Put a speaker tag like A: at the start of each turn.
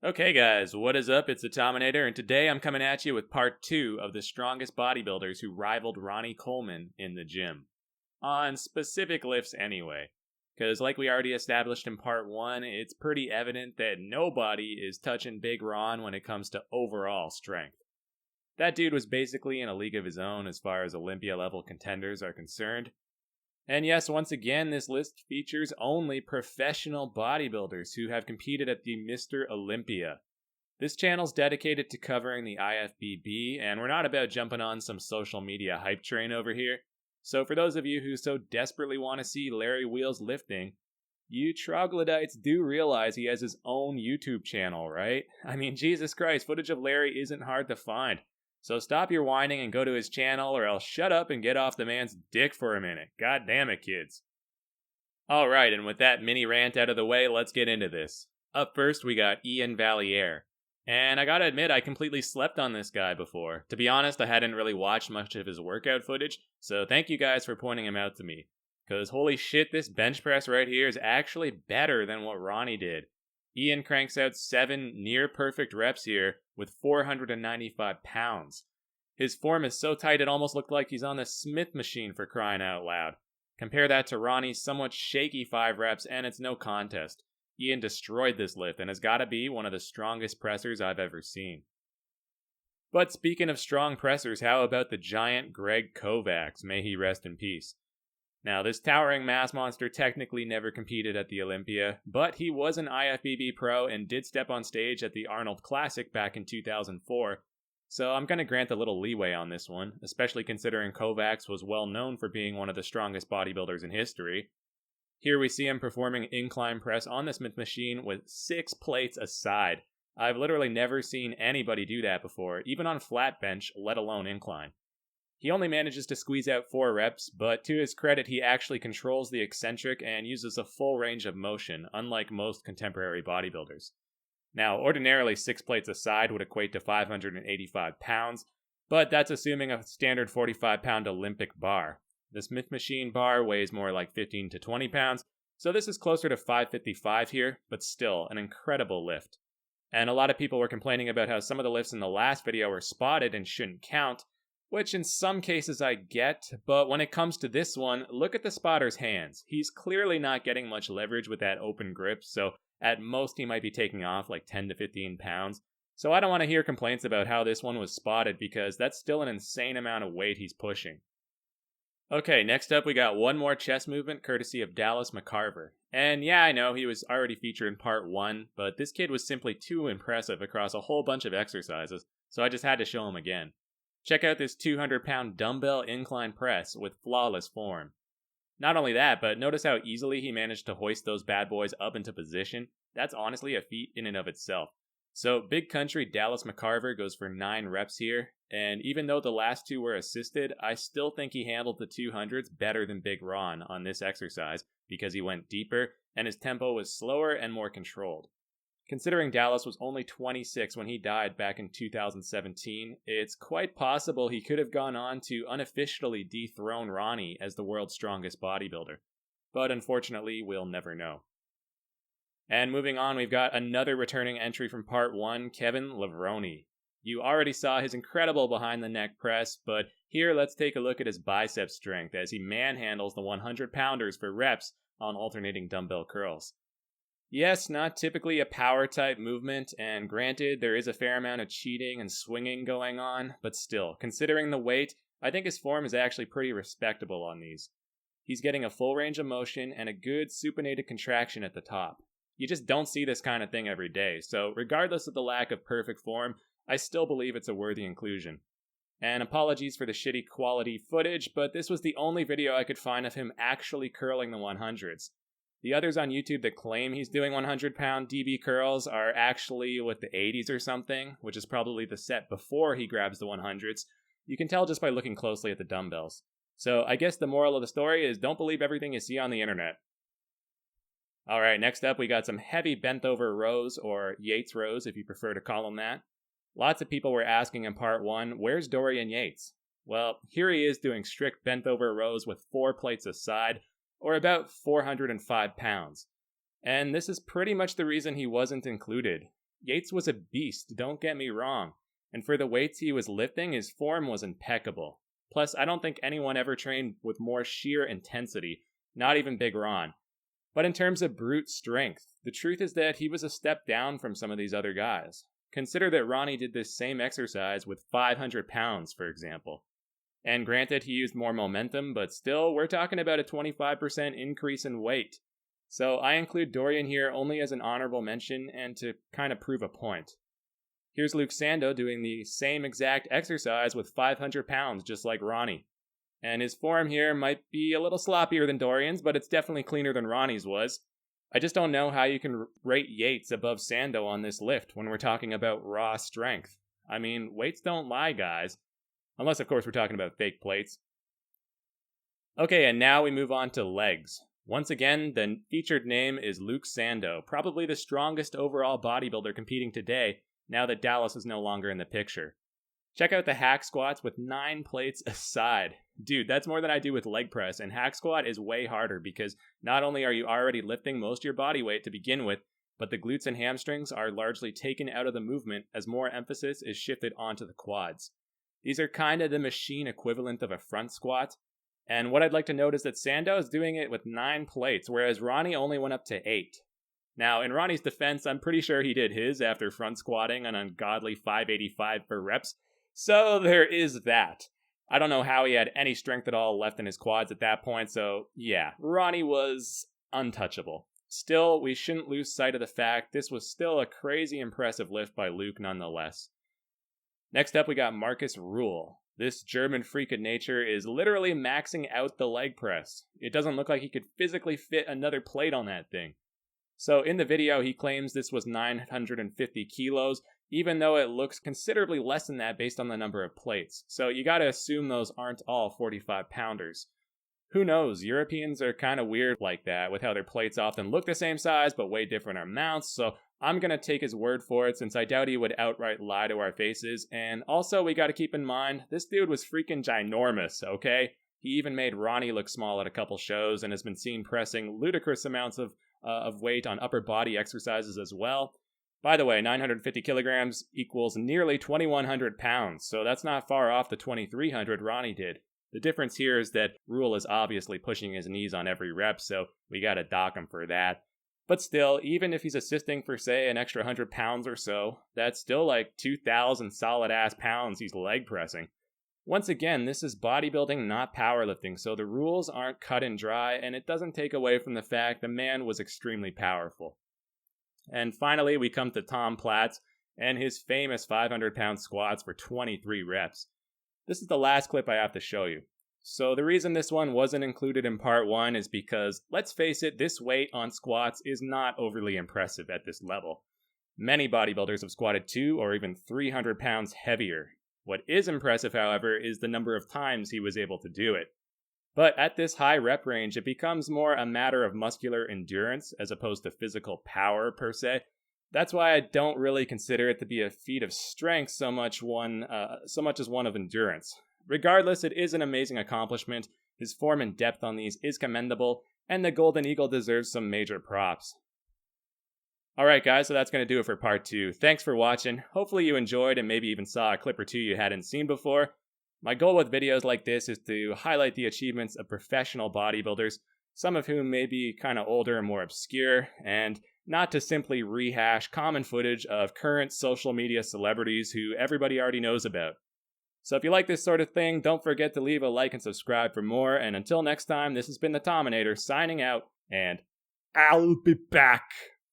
A: Okay guys, what is up? It's the Tominator, and today I'm coming at you with part 2 of the strongest bodybuilders who rivaled Ronnie Coleman in the gym. On specific lifts anyway. Because like we already established in part 1, it's pretty evident that nobody is touching Big Ron when it comes to overall strength. That dude was basically in a league of his own as far as Olympia level contenders are concerned. And yes, once again, this list features only professional bodybuilders who have competed at the Mr. Olympia. This channel's dedicated to covering the IFBB, and we're not about jumping on some social media hype train over here. So for those of you who so desperately want to see Larry Wheels lifting, you troglodytes do realize he has his own YouTube channel, right? I mean, Jesus Christ, footage of Larry isn't hard to find. So stop your whining and go to his channel, or else shut up and get off the man's dick for a minute. God damn it, kids. Alright, and with that mini rant out of the way, let's get into this. Up first, we got Iain Valliere. And I gotta admit, I completely slept on this guy before. To be honest, I hadn't really watched much of his workout footage, so thank you guys for pointing him out to me. Cause holy shit, this bench press right here is actually better than what Ronnie did. Iain cranks out 7 near-perfect reps here with 495 pounds. His form is so tight it almost looked like he's on the Smith machine, for crying out loud. Compare that to Ronnie's somewhat shaky 5 reps and it's no contest. Iain destroyed this lift and has gotta be one of the strongest pressers I've ever seen. But speaking of strong pressers, how about the giant Greg Kovacs? May he rest in peace. Now, this towering mass monster technically never competed at the Olympia, but he was an IFBB pro and did step on stage at the Arnold Classic back in 2004, so I'm going to grant a little leeway on this one, especially considering Kovacs was well known for being one of the strongest bodybuilders in history. Here we see him performing incline press on the Smith machine with 6 plates aside. I've literally never seen anybody do that before, even on flat bench, let alone incline. He only manages to squeeze out 4 reps, but to his credit, he actually controls the eccentric and uses a full range of motion, unlike most contemporary bodybuilders. Now, ordinarily 6 plates aside would equate to 585 pounds, but that's assuming a standard 45-pound Olympic bar. The Smith machine bar weighs more like 15 to 20 pounds, so this is closer to 555 here, but still an incredible lift. And a lot of people were complaining about how some of the lifts in the last video were spotted and shouldn't count, which in some cases I get, but when it comes to this one, look at the spotter's hands. He's clearly not getting much leverage with that open grip, so at most he might be taking off like 10 to 15 pounds. So I don't want to hear complaints about how this one was spotted because that's still an insane amount of weight he's pushing. Okay, next up we got one more chest movement courtesy of Dallas McCarver. And yeah, I know he was already featured in part 1, but this kid was simply too impressive across a whole bunch of exercises, so I just had to show him again. Check out this 200-pound dumbbell incline press with flawless form. Not only that, but notice how easily he managed to hoist those bad boys up into position. That's honestly a feat in and of itself. So Big Country Dallas McCarver goes for 9 reps here, and even though the last 2 were assisted, I still think he handled the 200s better than Big Ron on this exercise because he went deeper and his tempo was slower and more controlled. Considering Dallas was only 26 when he died back in 2017, it's quite possible he could have gone on to unofficially dethrone Ronnie as the world's strongest bodybuilder. But unfortunately, we'll never know. And moving on, we've got another returning entry from part 1, Kevin Levrone. You already saw his incredible behind-the-neck press, but here let's take a look at his bicep strength as he manhandles the 100-pounders for reps on alternating dumbbell curls. Yes, not typically a power-type movement, and granted, there is a fair amount of cheating and swinging going on, but still, considering the weight, I think his form is actually pretty respectable on these. He's getting a full range of motion and a good supinated contraction at the top. You just don't see this kind of thing every day, so regardless of the lack of perfect form, I still believe it's a worthy inclusion. And apologies for the shitty quality footage, but this was the only video I could find of him actually curling the 100s. The others on YouTube that claim he's doing 100-pound DB curls are actually with the 80s or something, which is probably the set before he grabs the 100s. You can tell just by looking closely at the dumbbells. So I guess the moral of the story is don't believe everything you see on the internet. Alright, next up we got some heavy bent over rows, or Yates rows if you prefer to call them that. Lots of people were asking in part 1, where's Dorian Yates? Well, here he is doing strict bent over rows with 4 plates aside, or about 405 pounds. And this is pretty much the reason he wasn't included. Yates was a beast, don't get me wrong. And for the weights he was lifting, his form was impeccable. Plus, I don't think anyone ever trained with more sheer intensity, not even Big Ron. But in terms of brute strength, the truth is that he was a step down from some of these other guys. Consider that Ronnie did this same exercise with 500 pounds, for example. And granted, he used more momentum, but still, we're talking about a 25% increase in weight. So I include Dorian here only as an honorable mention and to kind of prove a point. Here's Luke Sandoe doing the same exact exercise with 500 pounds, just like Ronnie. And his form here might be a little sloppier than Dorian's, but it's definitely cleaner than Ronnie's was. I just don't know how you can rate Yates above Sandow on this lift when we're talking about raw strength. I mean, weights don't lie, guys. Unless, of course, we're talking about fake plates. Okay, and now we move on to legs. Once again, the featured name is Luke Sandoe, probably the strongest overall bodybuilder competing today, now that Dallas is no longer in the picture. Check out the hack squats with 9 plates aside. Dude, that's more than I do with leg press, and hack squat is way harder because not only are you already lifting most of your body weight to begin with, but the glutes and hamstrings are largely taken out of the movement as more emphasis is shifted onto the quads. These are kind of the machine equivalent of a front squat, and what I'd like to note is that Sandow is doing it with 9 plates, whereas Ronnie only went up to 8. Now, in Ronnie's defense, I'm pretty sure he did his after front squatting an ungodly 585 for reps, so there is that. I don't know how he had any strength at all left in his quads at that point, so yeah, Ronnie was untouchable. Still, we shouldn't lose sight of the fact this was still a crazy impressive lift by Luke nonetheless. Next up, we got Markus Ruhl. This German freak of nature is literally maxing out the leg press. It doesn't look like he could physically fit another plate on that thing. So in the video, he claims this was 950 kilos, even though it looks considerably less than that based on the number of plates. So you gotta assume those aren't all 45-pounders. Who knows, Europeans are kind of weird like that, with how their plates often look the same size but weigh different amounts, so I'm gonna take his word for it since I doubt he would outright lie to our faces. And also, we gotta keep in mind, this dude was freaking ginormous, okay? He even made Ronnie look small at a couple shows and has been seen pressing ludicrous amounts of weight on upper body exercises as well. By the way, 950 kilograms equals nearly 2,100 pounds, so that's not far off the 2,300 Ronnie did. The difference here is that Ruhl is obviously pushing his knees on every rep, so we gotta dock him for that. But still, even if he's assisting for, say, an extra 100 pounds or so, that's still like 2,000 solid-ass pounds he's leg pressing. Once again, this is bodybuilding, not powerlifting, so the rules aren't cut and dry, and it doesn't take away from the fact the man was extremely powerful. And finally, we come to Tom Platz and his famous 500-pound squats for 23 reps. This is the last clip I have to show you. So the reason this one wasn't included in part 1 is because, let's face it, this weight on squats is not overly impressive at this level. Many bodybuilders have squatted 2 or even 300 pounds heavier. What is impressive, however, is the number of times he was able to do it. But at this high rep range, it becomes more a matter of muscular endurance as opposed to physical power per se. That's why I don't really consider it to be a feat of strength so much as one of endurance. Regardless, it is an amazing accomplishment. His form and depth on these is commendable, and the Golden Eagle deserves some major props. Alright guys, so that's going to do it for part 2. Thanks for watching. Hopefully you enjoyed and maybe even saw a clip or 2 you hadn't seen before. My goal with videos like this is to highlight the achievements of professional bodybuilders, some of whom may be kind of older and more obscure, and not to simply rehash common footage of current social media celebrities who everybody already knows about. So if you like this sort of thing, don't forget to leave a like and subscribe for more, and until next time, this has been the Tominator signing out, and I'll be back!